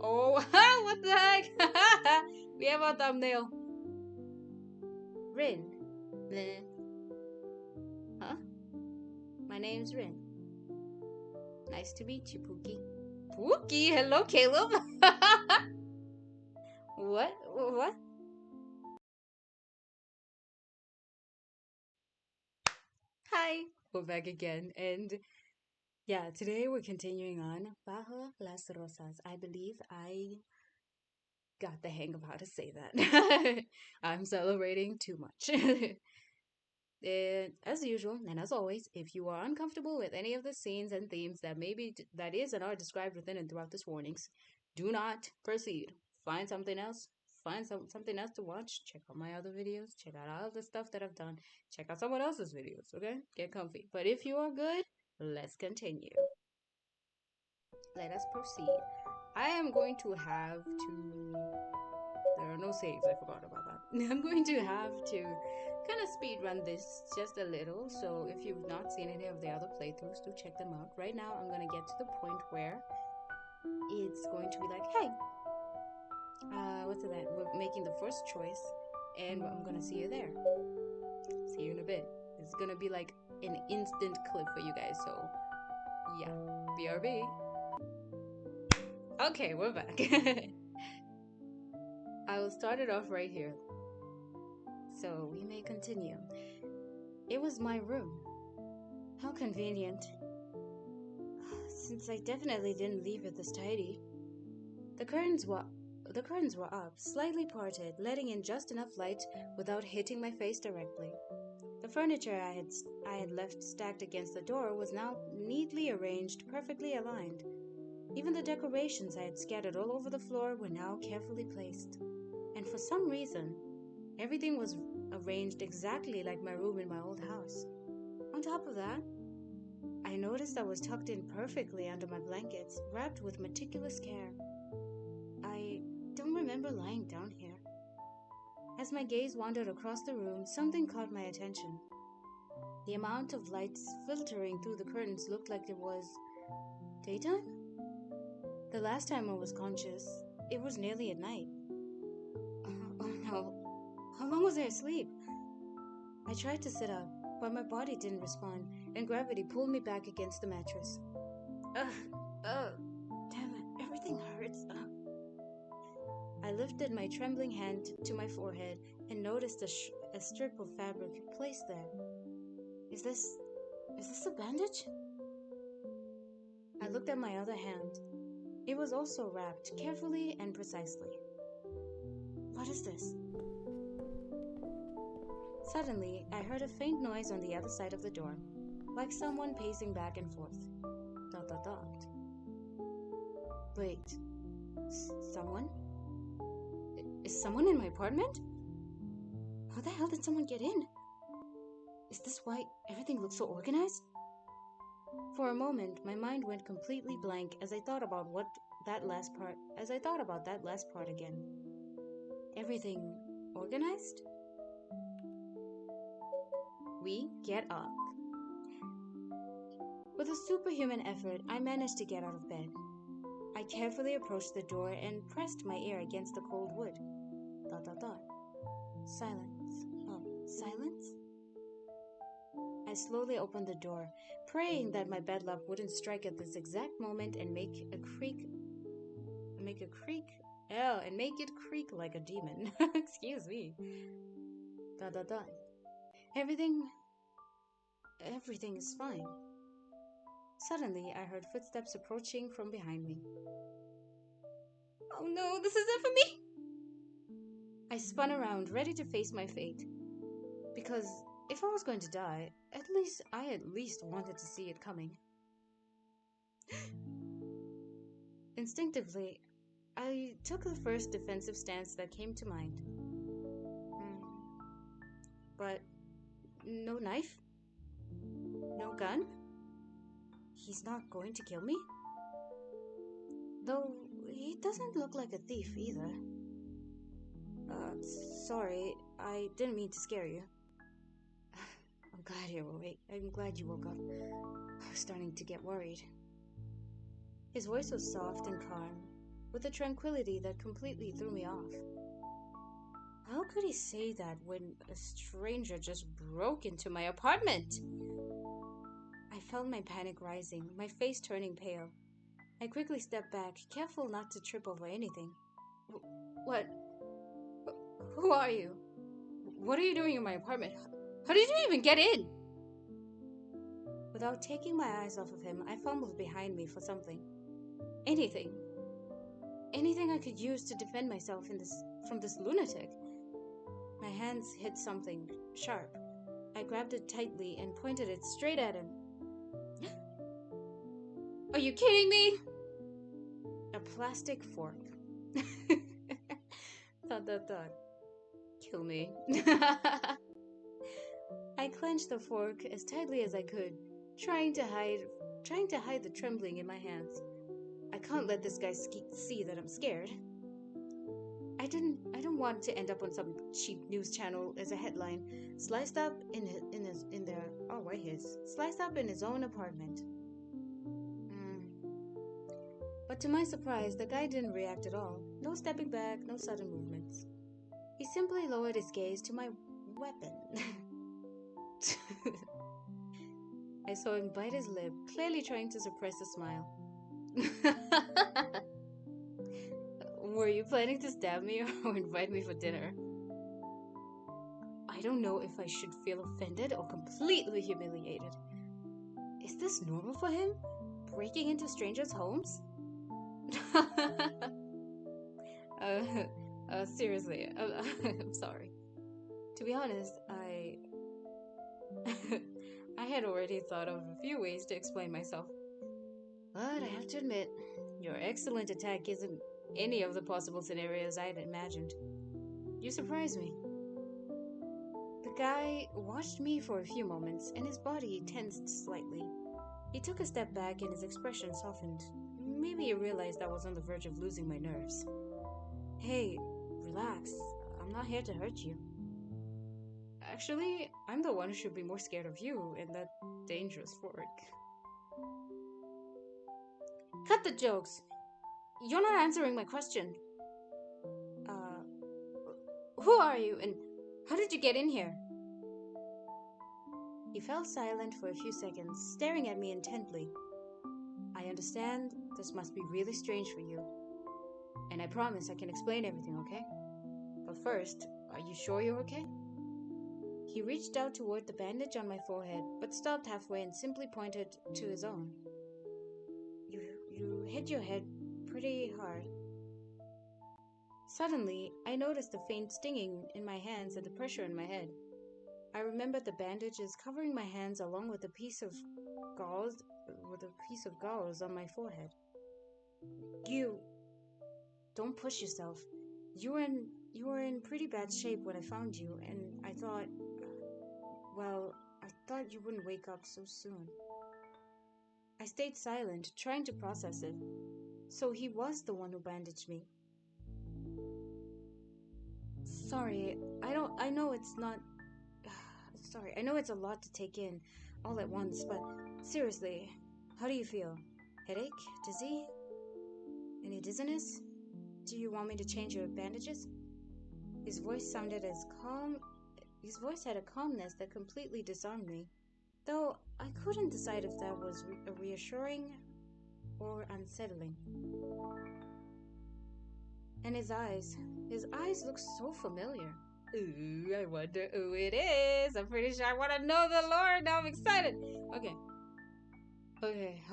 Oh, what the heck? We have a thumbnail. Rin. Bleh. Huh? My name's Rin. Nice to meet you, Pookie. Pookie? Hello, Caleb. What? What? Hi. We're back again. And yeah, today we're continuing on Bajo las Rosas. I believe I got the hang of how to say that. I'm celebrating too much. And as usual, and as always, if you are uncomfortable with any of the scenes and themes that that is and are described within and throughout this warnings, do not proceed. Find something else. Find something else to watch. Check out my other videos. Check out all the stuff that I've done. Check out someone else's videos. Okay, get comfy. But if you are good, let's continue. Let us proceed. I am going to have to. There are no saves, I forgot about that. I'm going to have to kind of speed run this just a little. So if you've not seen any of the other playthroughs, do check them out. Right now, I'm going to get to the point where it's going to be like, hey, what's that? We're making the first choice, and I'm going to see you there. See you in a bit. It's going to be like an instant clip for you guys. So yeah, BRB. Okay, we're back. I will start it off right here. So we may continue. It was my room. How convenient. Since I definitely didn't leave it this tidy. The curtains were up, slightly parted, letting in just enough light without hitting my face directly. The furniture I had left stacked against the door was now neatly arranged, perfectly aligned. Even the decorations I had scattered all over the floor were now carefully placed. And for some reason, everything was arranged exactly like my room in my old house. On top of that, I noticed I was tucked in perfectly under my blankets, wrapped with meticulous care. I don't remember lying down here. As my gaze wandered across the room, something caught my attention. The amount of light filtering through the curtains looked like it was daytime? The last time I was conscious, it was nearly at night. Oh no, how long was I asleep? I tried to sit up, but my body didn't respond, and gravity pulled me back against the mattress. Damn it, everything hurts. I lifted my trembling hand to my forehead and noticed a strip of fabric placed there. Is this a bandage? I looked at my other hand. It was also wrapped carefully and precisely. What is this? Suddenly, I heard a faint noise on the other side of the door, like someone pacing back and forth. ... Wait, someone? Is someone in my apartment? How the hell did someone get in? Is this why everything looks so organized? For a moment, my mind went completely blank as I thought about that last part again. Everything organized? We get up. With a superhuman effort, I managed to get out of bed. I carefully approached the door and pressed my ear against the cold wood. ... Silence. Oh, silence? I slowly opened the door, praying that my bed lamp wouldn't strike at this exact moment and make it creak like a demon. Excuse me. ... Everything is fine. Suddenly, I heard footsteps approaching from behind me. Oh no, this isn't for me! I spun around, ready to face my fate. Because if I was going to die, I at least wanted to see it coming. Instinctively, I took the first defensive stance that came to mind. But no knife? No gun? He's not going to kill me? Though he doesn't look like a thief either. Sorry, I didn't mean to scare you. I'm glad you're awake. I'm glad you woke up. I was starting to get worried. His voice was soft and calm, with a tranquility that completely threw me off. How could he say that when a stranger just broke into my apartment? I felt my panic rising, my face turning pale. I quickly stepped back, careful not to trip over anything. What? Who are you? What are you doing in my apartment? How did you even get in? Without taking my eyes off of him, I fumbled behind me for something. Anything. Anything I could use to defend myself from this lunatic. My hands hit something sharp. I grabbed it tightly and pointed it straight at him. Are you kidding me? A plastic fork. Thud. Kill me. I clenched the fork as tightly as I could, trying to hide the trembling in my hands. I can't let this guy see that I'm scared. I don't want to end up on some cheap news channel as a headline, sliced up in his own apartment. But to my surprise, the guy didn't react at all. No stepping back, no sudden movements. He simply lowered his gaze to my weapon. I saw him bite his lip, clearly trying to suppress a smile. Were you planning to stab me or invite me for dinner? I don't know if I should feel offended or completely humiliated. Is this normal for him? Breaking into strangers' homes? Seriously, I'm sorry. To be honest, I had already thought of a few ways to explain myself. But I have to admit, your excellent attack isn't any of the possible scenarios I had imagined. You surprised me. The guy watched me for a few moments, and his body tensed slightly. He took a step back and his expression softened. Maybe he realized I was on the verge of losing my nerves. Hey, relax. I'm not here to hurt you. Actually, I'm the one who should be more scared of you and that dangerous fork. Cut the jokes. You're not answering my question. Who are you and how did you get in here? He fell silent for a few seconds, staring at me intently. I understand this must be really strange for you. And I promise I can explain everything, okay? But first, are you sure you're okay? He reached out toward the bandage on my forehead, but stopped halfway and simply pointed to his own. You hit your head pretty hard. Suddenly, I noticed the faint stinging in my hands and the pressure in my head. I remembered the bandages covering my hands along with a piece of gauze on my forehead. You don't push yourself. You were in pretty bad shape when I found you, and I thought you wouldn't wake up so soon. I stayed silent, trying to process it. So he was the one who bandaged me. Sorry, I know it's not... Sorry, I know it's a lot to take in all at once, but seriously, how do you feel? Headache? Dizzy? Any dizziness? Do you want me to change your bandages? His voice sounded as calm. His voice had a calmness that completely disarmed me, though I couldn't decide if that was reassuring or unsettling. And his eyes looked so familiar. Ooh, I wonder who it is. I'm pretty sure I want to know the lore. Now I'm excited. Okay, let me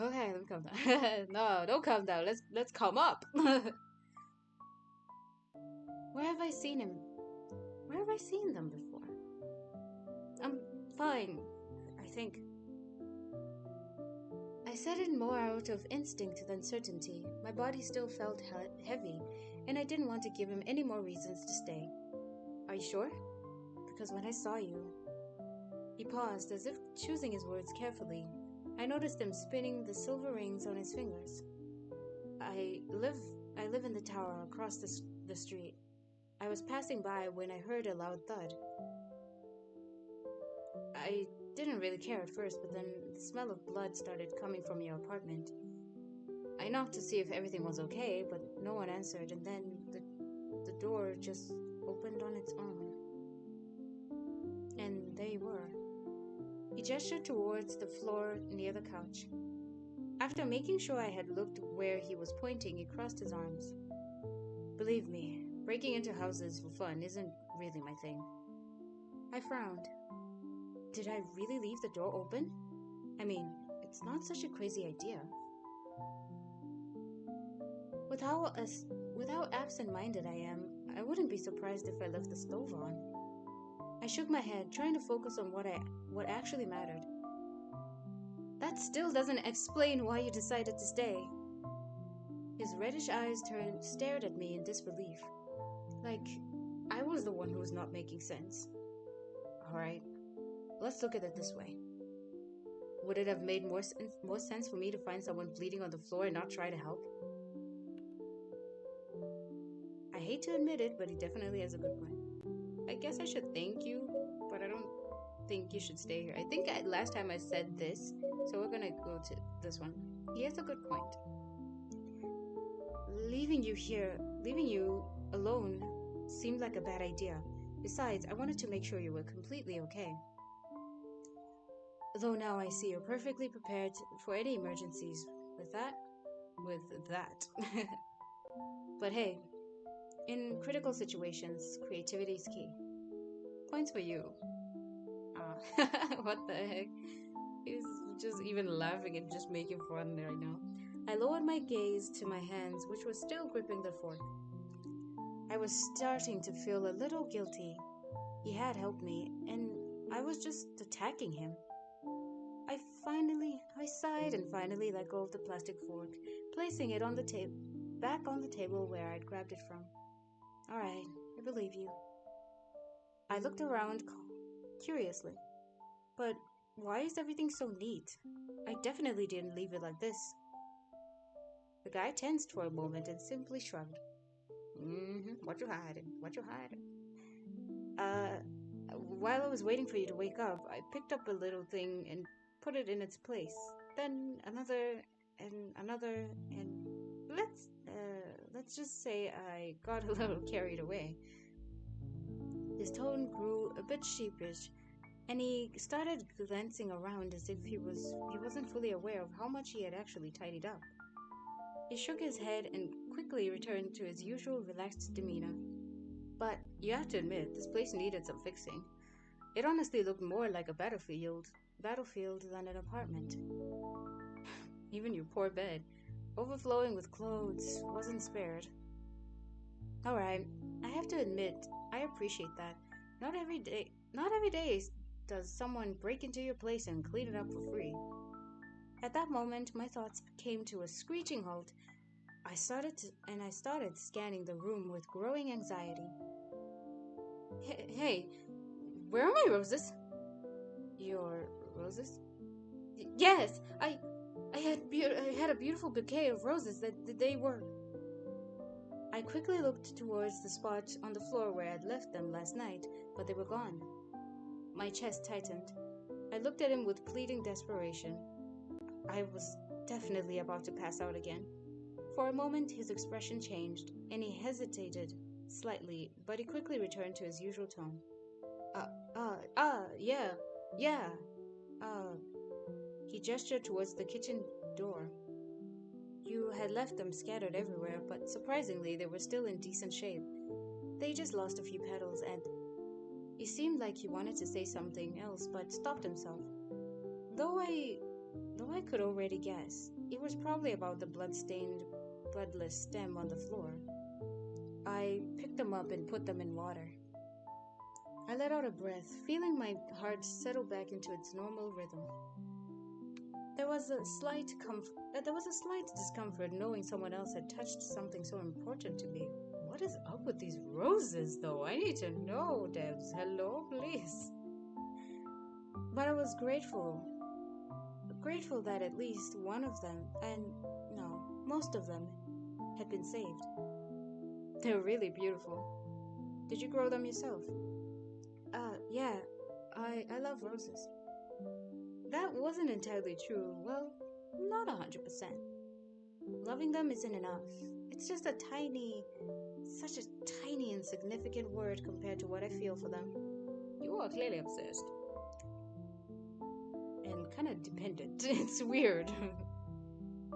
calm down. No, don't calm down. Let's calm up. Where have I seen him? Where have I seen them before? I'm fine, I think. I said it more out of instinct than certainty. My body still felt heavy, and I didn't want to give him any more reasons to stay. Are you sure? Because when I saw you... He paused, as if choosing his words carefully. I noticed him spinning the silver rings on his fingers. I live in the tower across the street. I was passing by when I heard a loud thud. I didn't really care at first, but then the smell of blood started coming from your apartment. I knocked to see if everything was okay, but no one answered, and then the door just opened on its own. And there you were. He gestured towards the floor near the couch. After making sure I had looked where he was pointing, he crossed his arms. Believe me, breaking into houses for fun isn't really my thing. I frowned. Did I really leave the door open? I mean, it's not such a crazy idea. With how absent-minded I am, I wouldn't be surprised if I left the stove on. I shook my head, trying to focus on what actually mattered. That still doesn't explain why you decided to stay. His reddish eyes stared at me in disbelief, like I was the one who was not making sense. Alright, let's look at it this way. Would it have made more sense for me to find someone bleeding on the floor and not try to help? I hate to admit it, but he definitely has a good point. I guess I should thank you, but I don't think you should stay here. I think last time I said this, so we're gonna go to this one. He has a good point. Leaving you alone seemed like a bad idea. Besides, I wanted to make sure you were completely okay. Though now I see you're perfectly prepared for any emergencies. With that. But hey, in critical situations, creativity is key. Points for you. What the heck? He's just even laughing and just making fun right now. I lowered my gaze to my hands, which were still gripping the fork. I was starting to feel a little guilty. He had helped me, and I was just attacking him. I sighed and finally let go of the plastic fork, placing it on the back on the table where I'd grabbed it from. Alright, I believe you. I looked around curiously. But why is everything so neat? I definitely didn't leave it like this. The guy tensed for a moment and simply shrugged. What you hiding? What you hiding? While I was waiting for you to wake up, I picked up a little thing and put it in its place. Then another, and let's just say I got a little carried away. His tone grew a bit sheepish, and he started glancing around as if he wasn't fully aware of how much he had actually tidied up. He shook his head and quickly returned to his usual relaxed demeanor. But you have to admit, this place needed some fixing. It honestly looked more like a battlefield than an apartment. Even your poor bed, overflowing with clothes, wasn't spared. Alright, I have to admit, I appreciate that. Not every day does someone break into your place and clean it up for free. At that moment, my thoughts came to a screeching halt. I started scanning the room with growing anxiety. Hey, where are my roses? Your roses? Yes, I had a beautiful bouquet of roses that they were. I quickly looked towards the spot on the floor where I'd left them last night, but they were gone. My chest tightened. I looked at him with pleading desperation. I was definitely about to pass out again. For a moment, his expression changed, and he hesitated slightly, but he quickly returned to his usual tone. Yeah. He gestured towards the kitchen door. You had left them scattered everywhere, but surprisingly, they were still in decent shape. They just lost a few petals, and he seemed like he wanted to say something else, but stopped himself. Though I could already guess, it was probably about the bloodless stem on the floor. I picked them up and put them in water. I let out a breath, feeling my heart settle back into its normal rhythm. There was a slight discomfort knowing someone else had touched something so important to me. What is up with these roses, though? I need to know, Debs. Hello, please. But I was grateful that at least one of them, most of them, had been saved. They're really beautiful. Did you grow them yourself? Yeah. I love roses. That wasn't entirely true. Well, not 100%. Loving them isn't enough. It's just such a tiny, insignificant word compared to what I feel for them. You are clearly obsessed and kind of dependent. It's weird.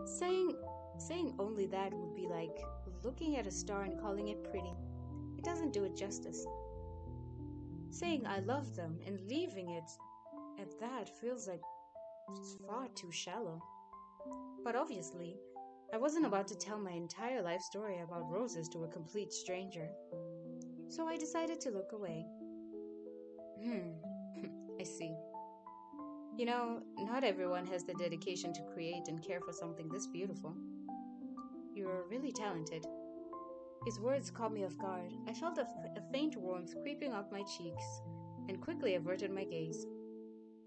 saying saying only that would be like looking at a star and calling it pretty. It doesn't do it justice. Saying I love them and leaving it at that feels like it's far too shallow. But obviously, I wasn't about to tell my entire life story about roses to a complete stranger. So I decided to look away. I see. Not everyone has the dedication to create and care for something this beautiful. You're really talented. His words caught me off guard. I felt a faint warmth creeping up my cheeks and quickly averted my gaze.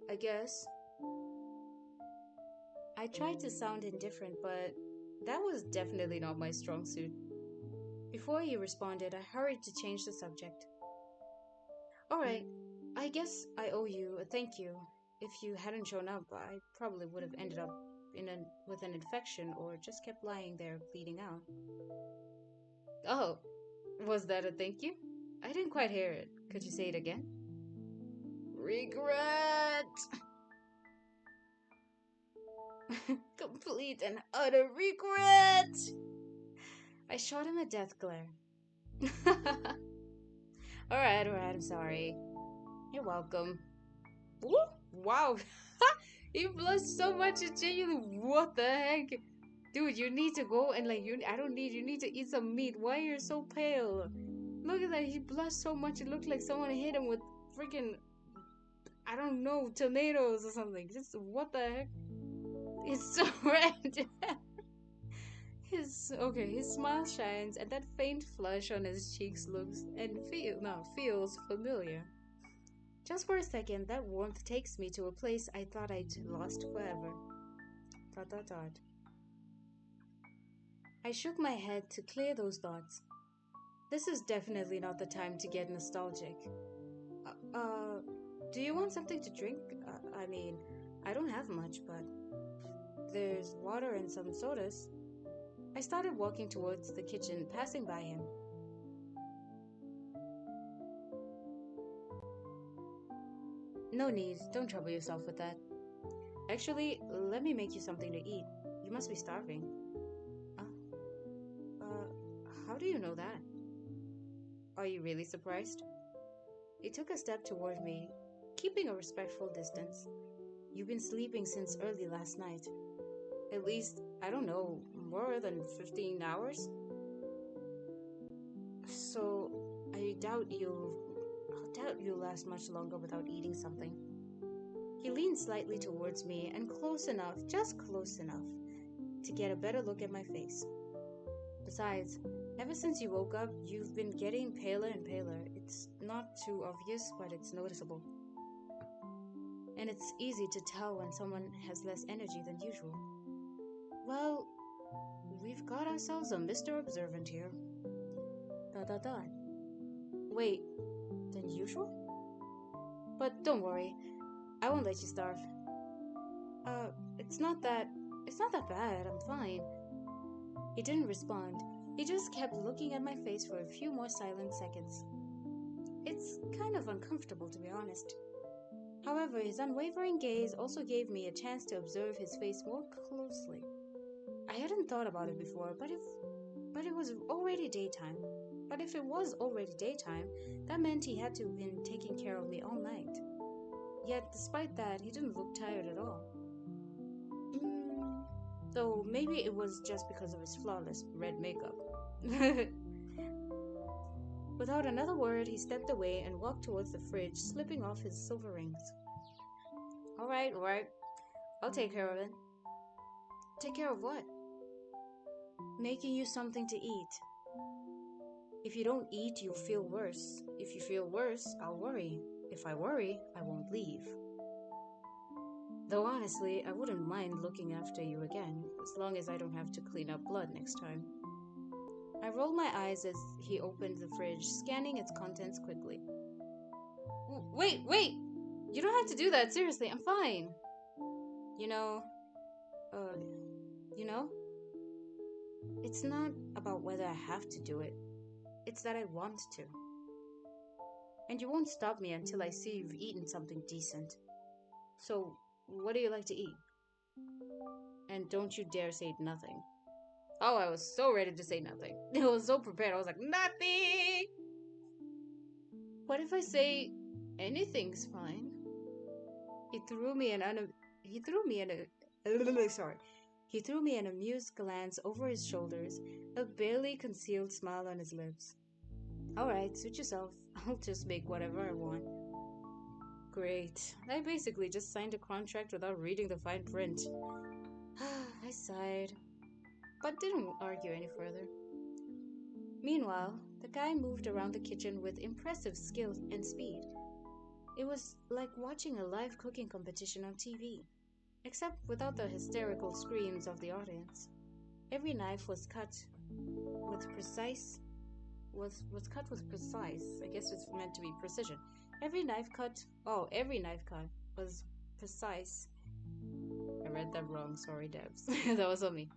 I guess. I tried to sound indifferent, but that was definitely not my strong suit. Before he responded, I hurried to change the subject. Alright, I guess I owe you a thank you. If you hadn't shown up, I probably would have ended up with an infection or just kept lying there bleeding out. Oh, was that a thank you? I didn't quite hear it. Could you say it again? Regret! Complete and utter regret! I shot him a death glare. Alright, I'm sorry. You're welcome. Woo! Wow! You blushed so much, it genuinely. What the heck? Dude, you need to go and you need to eat some meat. Why are you so pale? Look at that, he blushed so much, it looked like someone hit him with freaking, I don't know, tomatoes or something. Just, what the heck? It's so red. His smile shines, and that faint flush on his cheeks feels familiar. Just for a second, that warmth takes me to a place I thought I'd lost forever. ... I shook my head to clear those thoughts. This is definitely not the time to get nostalgic. Do you want something to drink? I mean, I don't have much, but there's water and some sodas. I started walking towards the kitchen, passing by him. No need, don't trouble yourself with that. Actually, let me make you something to eat. You must be starving. How do you know that? Are you really surprised? He took a step toward me, keeping a respectful distance. You've been sleeping since early last night. At least, I don't know, more than 15 hours? So, I'll doubt you'll last much longer without eating something. He leaned slightly towards me and just close enough, to get a better look at my face. Besides, ever since you woke up, you've been getting paler and paler. It's not too obvious, but it's noticeable. And it's easy to tell when someone has less energy than usual. Well, we've got ourselves a Mr. Observant here. ... Wait, than usual? But don't worry, I won't let you starve. It's not that bad, I'm fine. He didn't respond. He just kept looking at my face for a few more silent seconds. It's kind of uncomfortable, to be honest. However, his unwavering gaze also gave me a chance to observe his face more closely. I hadn't thought about it before, but if it was already daytime, that meant he had to have been taking care of me all night. Yet, despite that, he didn't look tired at all. Though maybe it was just because of his flawless red makeup. Without another word, he stepped away and walked towards the fridge, slipping off his silver rings. Alright. I'll take care of it. Take care of what? Making you something to eat. If you don't eat, you'll feel worse. If you feel worse, I'll worry. If I worry, I won't leave. Though honestly, I wouldn't mind looking after you again, as long as I don't have to clean up blood next time. I rolled my eyes as he opened the fridge, scanning its contents quickly. Wait! You don't have to do that, seriously, I'm fine. You know? It's not about whether I have to do it, it's that I want to. And you won't stop me until I see you've eaten something decent. So, what do you like to eat? And don't you dare say nothing. Oh, I was so ready to say nothing. I was so prepared. I was like, nothing! What if I say anything's fine? He threw me an he threw me an sorry. He threw me an amused glance over his shoulders, a barely concealed smile on his lips. Alright, suit yourself. I'll just make whatever I want. Great. I basically just signed a contract without reading the fine print. I sighed, but didn't argue any further. Meanwhile, the guy moved around the kitchen with impressive skill and speed. It was like watching a live cooking competition on TV, except without the hysterical screams of the audience. Every knife was cut with precise I guess it's meant to be precision. Every knife cut was precise. I read that wrong, sorry Debs. That was on me.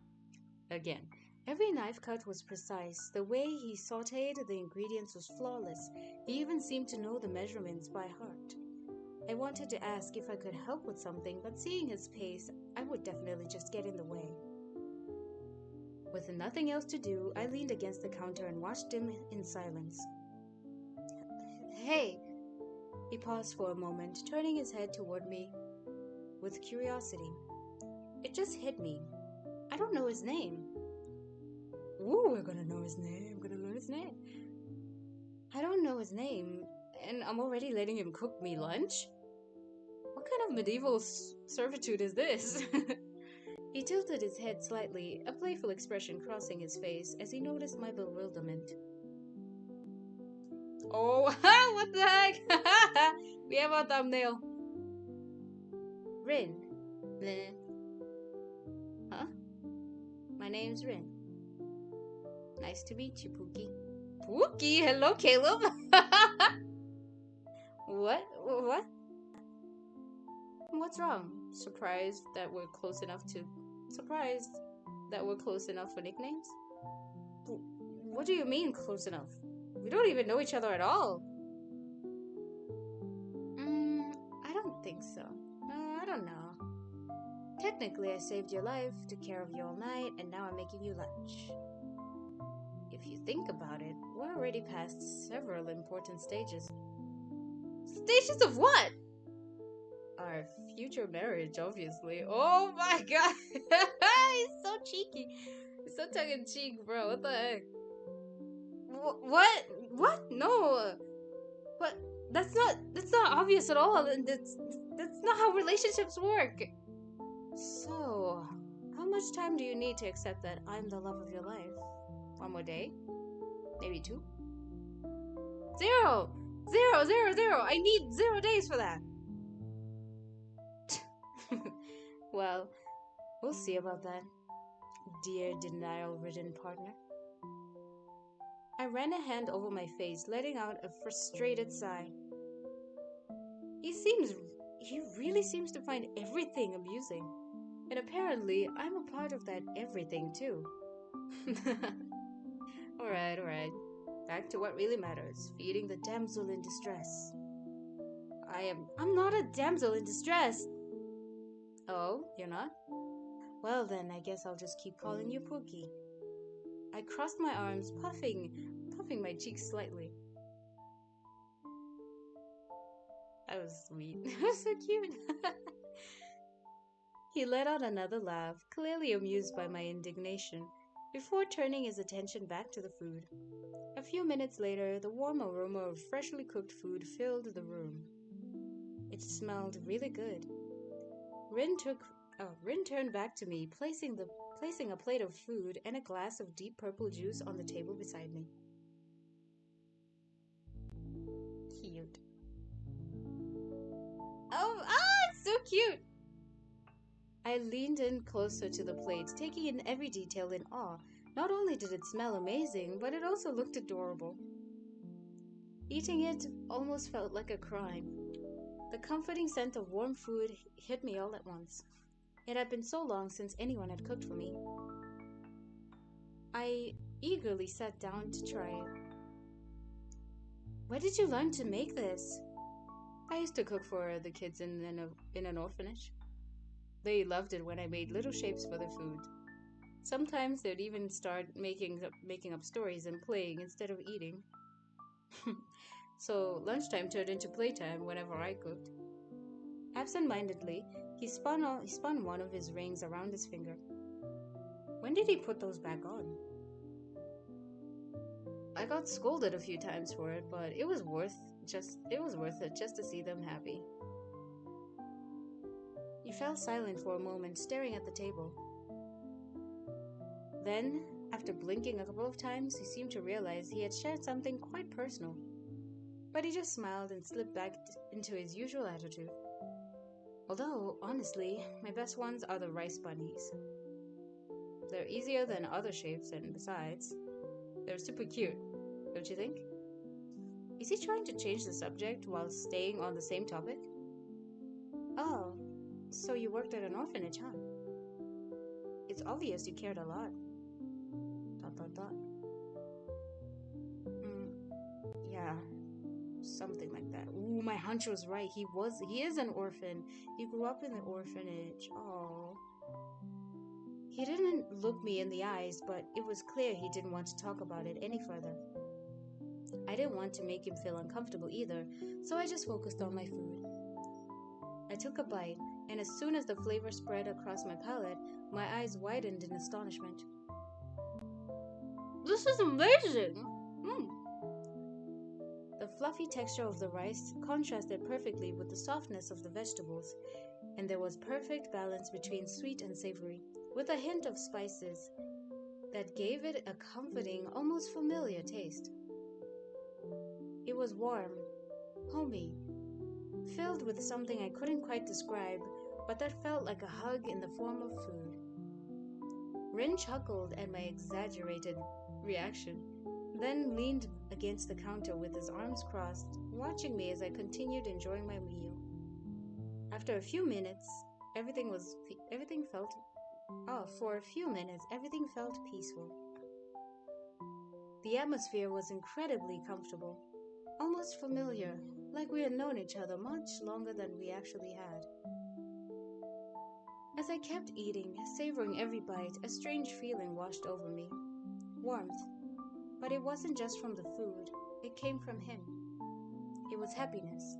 Again. Every knife cut was precise. The way he sauteed the ingredients was flawless. He even seemed to know the measurements by heart. I wanted to ask if I could help with something, but seeing his pace, I would definitely just get in the way. With nothing else to do, I leaned against the counter and watched him in silence. Hey! He paused for a moment, turning his head toward me with curiosity. It just hit me. I don't know his name. Ooh, we're gonna know his name. I'm gonna learn his name. I don't know his name, and I'm already letting him cook me lunch? What kind of medieval servitude is this? He tilted his head slightly, a playful expression crossing his face as he noticed my bewilderment. Oh, what the heck? We have our thumbnail. Rin. Bleh. Huh? My name's Rin. Nice to meet you, Pookie. Pookie? Hello, Caleb. What? What? What's wrong? Surprised that we're close enough for nicknames? What do you mean, close enough? We don't even know each other at all. I don't think so. I don't know. Technically, I saved your life, took care of you all night, and now I'm making you lunch. If you think about it, we're already past several important stages. Stages of what? Our future marriage, obviously. Oh my god! He's so cheeky. He's so tongue-in-cheek, bro. What the heck? What? What? No. What? That's not obvious at all. That's not how relationships work. So, how much time do you need to accept that I'm the love of your life? One more day? Maybe 2? 0! 0, 0, 0! I need 0 days for that! Well, we'll see about that, dear denial-ridden partner. I ran a hand over my face, letting out a frustrated sigh. He really seems to find everything amusing. And apparently, I'm a part of that everything too. Alright. Back to what really matters, feeding the damsel in distress. I'm not a damsel in distress! Oh, you're not? Well then, I guess I'll just keep calling you Pookie. I crossed my arms, puffing my cheeks slightly. That was sweet. That was so cute. He let out another laugh, clearly amused by my indignation, before turning his attention back to the food. A few minutes later, the warm aroma of freshly cooked food filled the room. It smelled really good. Rin turned back to me, placing a plate of food and a glass of deep purple juice on the table beside me. Cute. It's so cute! I leaned in closer to the plate, taking in every detail in awe. Not only did it smell amazing, but it also looked adorable. Eating it almost felt like a crime. The comforting scent of warm food hit me all at once. It had been so long since anyone had cooked for me. I eagerly sat down to try it. Where did you learn to make this? I used to cook for the kids in an orphanage. They loved it when I made little shapes for their food. Sometimes they'd even start making up stories and playing instead of eating. So lunchtime turned into playtime whenever I cooked. Absent-mindedly, he spun one of his rings around his finger. When did he put those back on? I got scolded a few times for it, but it was worth it just to see them happy. He fell silent for a moment, staring at the table. Then, after blinking a couple of times, he seemed to realize he had shared something quite personal. But he just smiled and slipped back into his usual attitude. Although, honestly, my best ones are the rice bunnies. They're easier than other shapes, and besides, they're super cute, don't you think? Is he trying to change the subject while staying on the same topic? Oh, so you worked at an orphanage, huh? It's obvious you cared a lot. Dot dot dot. Yeah, something like that. Ooh, my hunch was right. He is an orphan. He grew up in the orphanage. Oh. He didn't look me in the eyes, but it was clear he didn't want to talk about it any further. I didn't want to make him feel uncomfortable either, so I just focused on my food. I took a bite, and as soon as the flavor spread across my palate, my eyes widened in astonishment. This is amazing! The fluffy texture of the rice contrasted perfectly with the softness of the vegetables, and there was perfect balance between sweet and savory, with a hint of spices that gave it a comforting, almost familiar taste. It was warm, homey, filled with something I couldn't quite describe, but that felt like a hug in the form of food. Rin chuckled at my exaggerated reaction, then leaned against the counter with his arms crossed, watching me as I continued enjoying my meal. After a few minutes, for a few minutes, everything felt peaceful. The atmosphere was incredibly comfortable, almost familiar, like we had known each other much longer than we actually had. As I kept eating, savoring every bite, a strange feeling washed over me. Warmth. But it wasn't just from the food, it came from him. It was happiness.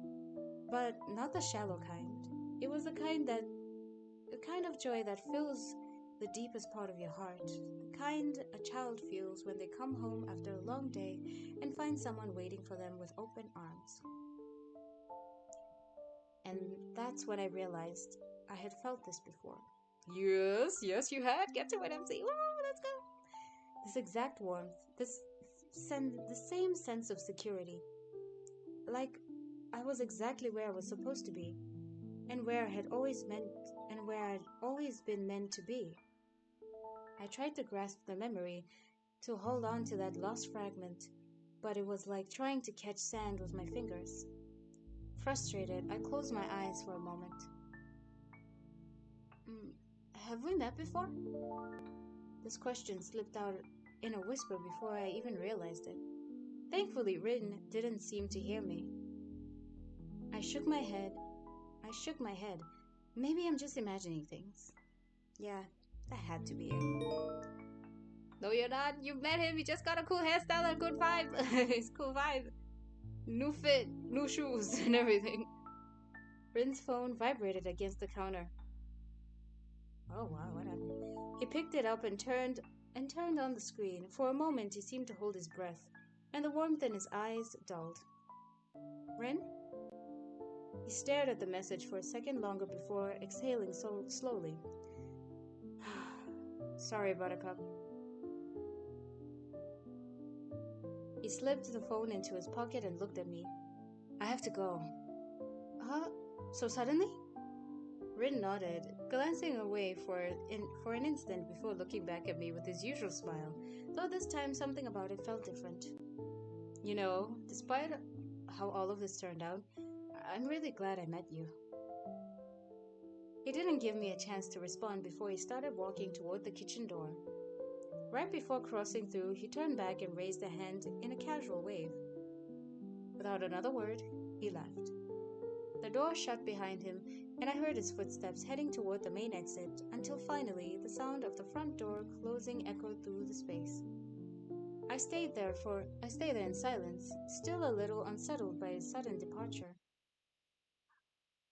But not the shallow kind. It was the kind of joy that fills the deepest part of your heart, the kind a child feels when they come home after a long day and find someone waiting for them with open arms. And that's when I realized I had felt this before. Yes, you had. Get to it, MC. Woo, let's go. This exact warmth, the same sense of security. Like I was exactly where I was supposed to be, and where I'd always been meant to be. I tried to grasp the memory, to hold on to that lost fragment, but it was like trying to catch sand with my fingers. Frustrated, I closed my eyes for a moment. Have we met before? This question slipped out in a whisper before I even realized it. Thankfully, Rin didn't seem to hear me. I shook my head. Maybe I'm just imagining things. Yeah, that had to be it. No, you're not. You met him. You just got a cool hairstyle and good vibe. It's cool vibe. New fit, new shoes, and everything. Rin's phone vibrated against the counter. Oh wow, what happened? He picked it up and turned on the screen. For a moment, he seemed to hold his breath, and the warmth in his eyes dulled. Rin? He stared at the message for a second longer before exhaling so slowly. Sorry, Buttercup. He slipped the phone into his pocket and looked at me. I have to go. Huh? So suddenly? Rin nodded, glancing away for an instant before looking back at me with his usual smile, though this time something about it felt different. You know, despite how all of this turned out, I'm really glad I met you. He didn't give me a chance to respond before he started walking toward the kitchen door. Right before crossing through, he turned back and raised a hand in a casual wave. Without another word, he left. The door shut behind him, and I heard his footsteps heading toward the main exit until finally the sound of the front door closing echoed through the space. I stayed there in silence, still a little unsettled by his sudden departure.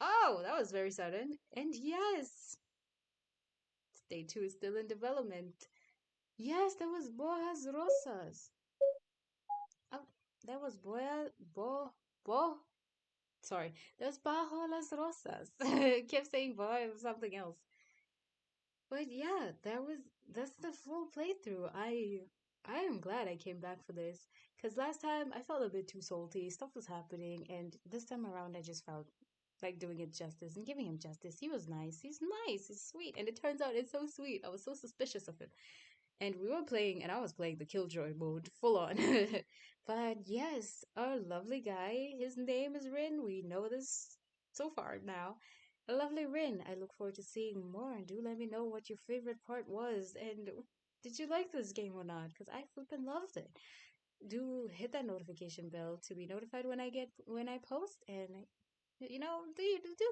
Oh, that was very sudden. And yes, Day 2 is still in development. Yes, that was Boas Rosas. Oh, that was Bo. Sorry, that was Bajo las Rosas. I kept saying boy or something else. But yeah, that's the full playthrough. I am glad I came back for this because last time I felt a bit too salty. Stuff was happening, and this time around I just felt like doing it justice and giving him justice. He was nice. He's nice. He's sweet, and it turns out it's so sweet. I was so suspicious of him, and we were playing, and I was playing the Killjoy mode full on. But yes, our lovely guy. His name is Rin. We know this so far now. A lovely Rin. I look forward to seeing more. And do let me know what your favorite part was. And did you like this game or not? Because I flippin' loved it. Do hit that notification bell to be notified when I post. And do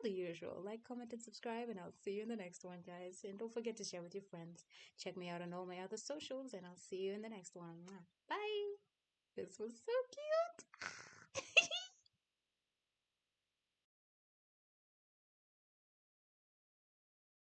the usual. Like, comment, and subscribe. And I'll see you in the next one, guys. And don't forget to share with your friends. Check me out on all my other socials. And I'll see you in the next one. Bye. This was so cute.